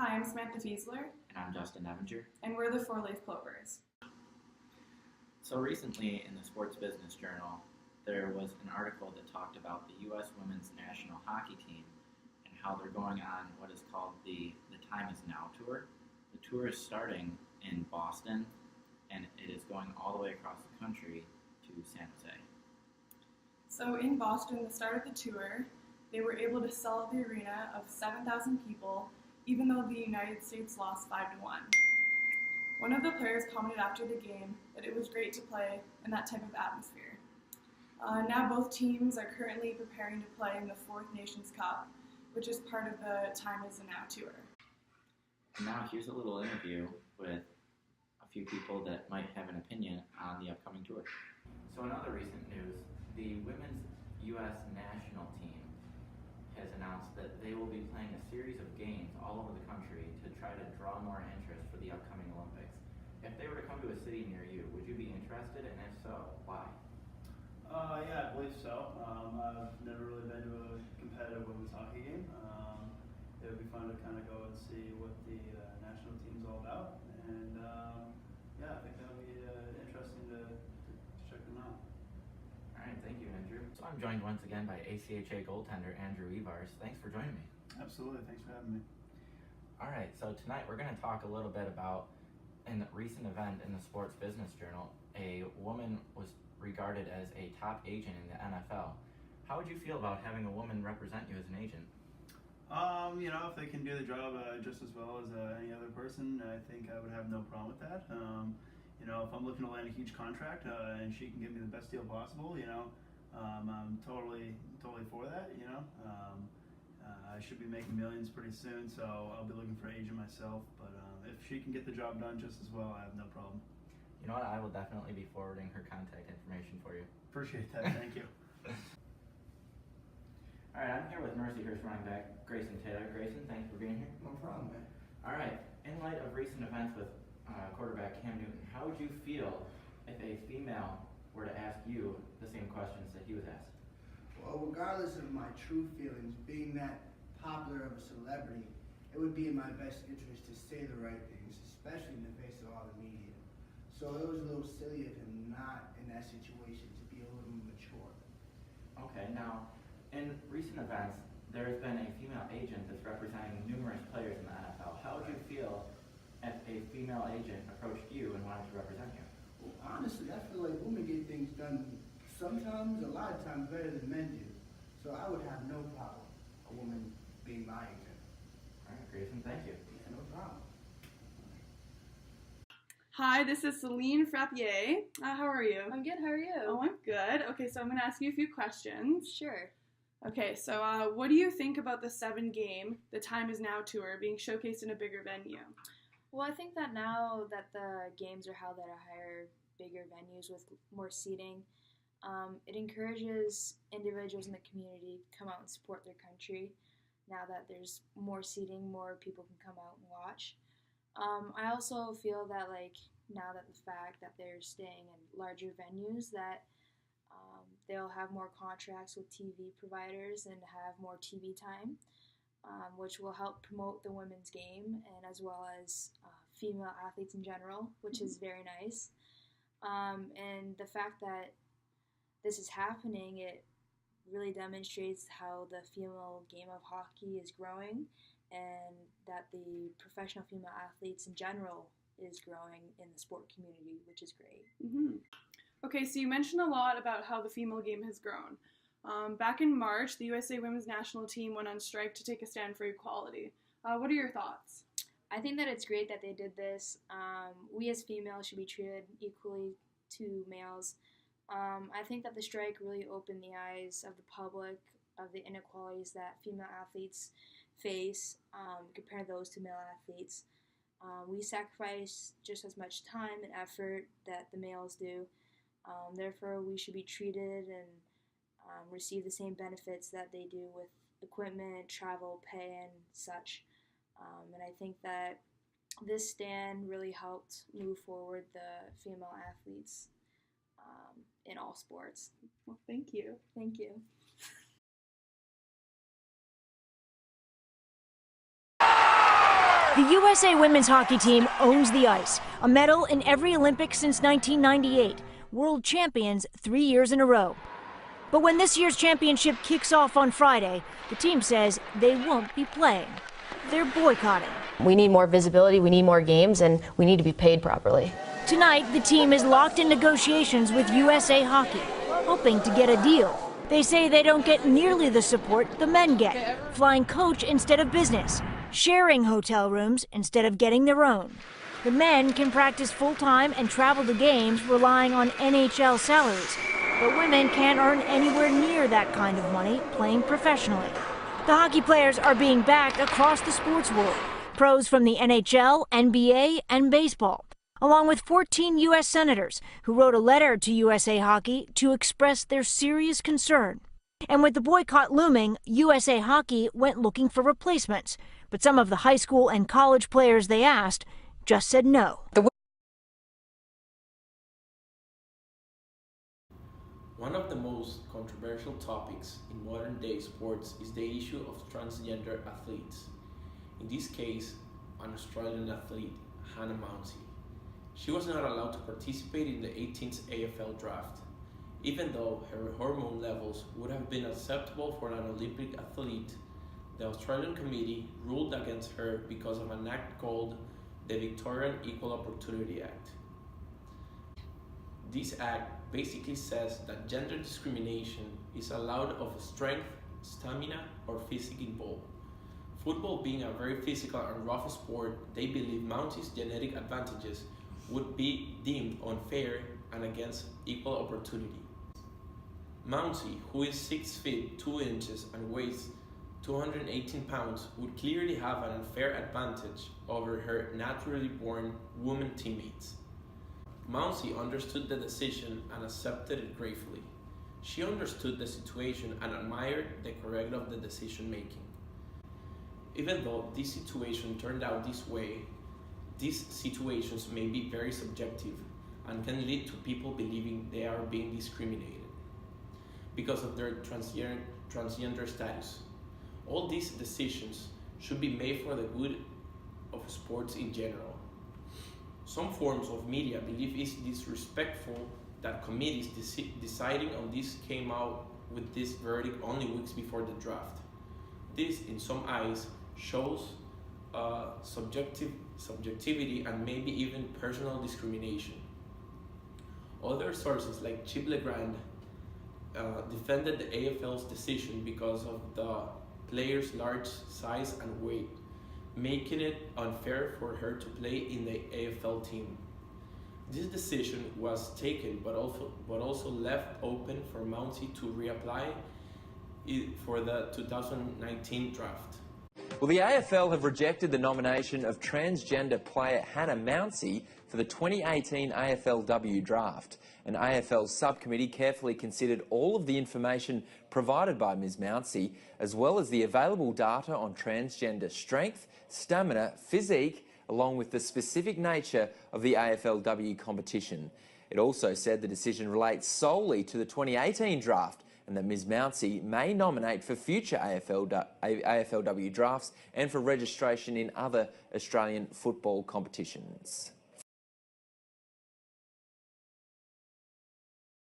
Hi, I'm Samantha Fiesler, And I'm Justin Evinger. and we're the Four Leaf Clovers. So recently in the Sports Business Journal, there was an article that talked about the U.S. women's national hockey team and how they're going on what is called the Time Is Now tour. The tour is starting in Boston, and it is going all the way across the country to San Jose. So in Boston, the start of the tour, they were able to sell the arena of 7,000 people, even though the United States lost 5-1. One of the players commented after the game that it was great to play in that type of atmosphere. Now both teams are currently preparing to play in the Fourth Nations Cup, which is part of the Time Is Now tour. And now here's a little interview with a few people that might have an opinion on the upcoming tour. So in other recent news, the women's U.S. national team has announced that they will be playing a series of games all over the country to try to draw more interest for the upcoming Olympics. If they were to come to a city near you, would you be interested, and if so, why? Yeah, I believe so. I've never really been to a competitive women's hockey game. It would be fun to kind of go and see what the national team's all about, and yeah, I think that would be interesting to check them out. All right, thank you, Andrew. So I'm joined once again by ACHA goaltender Andrew Evars. Thanks for joining me. Absolutely, thanks for having me. All right, so tonight we're going to talk a little bit about an recent event in the Sports Business Journal. A woman was regarded as a top agent in the NFL. How would you feel about having a woman represent you as an agent? If they can do the job just as well as any other person, I think I would have no problem with that. If I'm looking to land a huge contract and she can give me the best deal possible, I'm totally for that. I should be making millions pretty soon, so I'll be looking for an agent myself. But if she can get the job done just as well, I have no problem. You know what? I will definitely be forwarding her contact information for you. Appreciate that. Thank you. All right, I'm here with Mercy Hurst running back Grayson Taylor. Grayson, thanks for being here. No problem, man. All right, in light of recent events with quarterback Cam Newton, how would you feel if a female were to ask you the same questions that he was asked? Well, regardless of my true feelings, being that popular of a celebrity, it would be in my best interest to say the right things, especially in the face of all the media. So it was a little silly of him not in that situation to be a little mature. Okay, now, in recent events, there has been a female agent that's representing numerous players in the NFL. How would you feel if a female agent approached you and wanted to represent you? Well, honestly, I feel like women get things done sometimes, a lot of times, better than men do. So I would have no problem a woman being my agent. All right, Grayson, thank you. Yeah, no problem. Hi, this is Celine Frappier. How are you? I'm good, how are you? Oh, I'm good. Okay, so I'm going to ask you a few questions. Sure. Okay, so what do you think about the 7-game, the Time Is Now tour being showcased in a bigger venue? Well, I think that now that the games are held at a higher, bigger venues with more seating, it encourages individuals in the community to come out and support their country. Now that there's more seating, more people can come out and watch. I also feel that now that the fact that they're staying in larger venues, that they'll have more contracts with TV providers and have more TV time, which will help promote the women's game and as well as female athletes in general, which is very nice. And the fact that this is happening, it really demonstrates how the female game of hockey is growing and that the professional female athletes in general is growing in the sport community, which is great. Mm-hmm. Okay, so you mentioned a lot about how the female game has grown. Back in March, the USA women's national team went on strike to take a stand for equality. What are your thoughts? I think that it's great that they did this. We as females should be treated equally to males. I think that the strike really opened the eyes of the public of the inequalities that female athletes face compared to those to male athletes. We sacrifice just as much time and effort that the males do. Therefore, we should be treated and receive the same benefits that they do with equipment, travel, pay, and such. And I think that this stand really helped move forward the female athletes in all sports. Well, thank you. Thank you. The USA women's hockey team owns the ice, a medal in every Olympics since 1998, world champions 3 years in a row. But when this year's championship kicks off on Friday, the team says they won't be playing. They're boycotting. We need more visibility, we need more games, and we need to be paid properly. Tonight, the team is locked in negotiations with USA Hockey, hoping to get a deal. They say they don't get nearly the support the men get, flying coach instead of business, sharing hotel rooms instead of getting their own. The men can practice full-time and travel to games relying on NHL salaries, but women can't earn anywhere near that kind of money playing professionally. The hockey players are being backed across the sports world, pros from the NHL, NBA, and baseball, along with 14 U.S. senators who wrote a letter to USA Hockey to express their serious concern. And with the boycott looming, USA Hockey went looking for replacements, but some of the high school and college players they asked just said no. One of the most controversial topics in modern-day sports is the issue of transgender athletes. In this case, an Australian athlete, Hannah Mounsey. She was not allowed to participate in the 18th AFL draft, even though her hormone levels would have been acceptable for an Olympic athlete. The Australian committee ruled against her because of an act called the Victorian Equal Opportunity Act. This act basically says that gender discrimination is allowed of strength, stamina, or physique involved. Football being a very physical and rough sport, they believe Mounsey's genetic advantages would be deemed unfair and against equal opportunity. Mounsey, who is 6 feet 2 inches and weighs 218 pounds, would clearly have an unfair advantage over her naturally born woman teammates. Mounsey understood the decision and accepted it gratefully. She understood the situation and admired the correctness of the decision making. Even though this situation turned out this way, these situations may be very subjective and can lead to people believing they are being discriminated because of their transgender status. All these decisions should be made for the good of sports in general. Some forms of media believe it's disrespectful that committees deciding on this came out with this verdict only weeks before the draft. This, in some eyes, shows subjectivity and maybe even personal discrimination. Other sources like Chip LeGrand defended the AFL's decision because of the player's large size and weight, making it unfair for her to play in the AFL team. This decision was taken but also left open for Mounsey to reapply for the 2019 draft. Well, the AFL have rejected the nomination of transgender player Hannah Mounsey for the 2018 AFLW draft. An AFL subcommittee carefully considered all of the information provided by Ms Mounsey, as well as the available data on transgender strength, stamina, physique, along with the specific nature of the AFLW competition. It also said the decision relates solely to the 2018 draft, and that Ms Mounsey may nominate for future AFLW drafts and for registration in other Australian football competitions.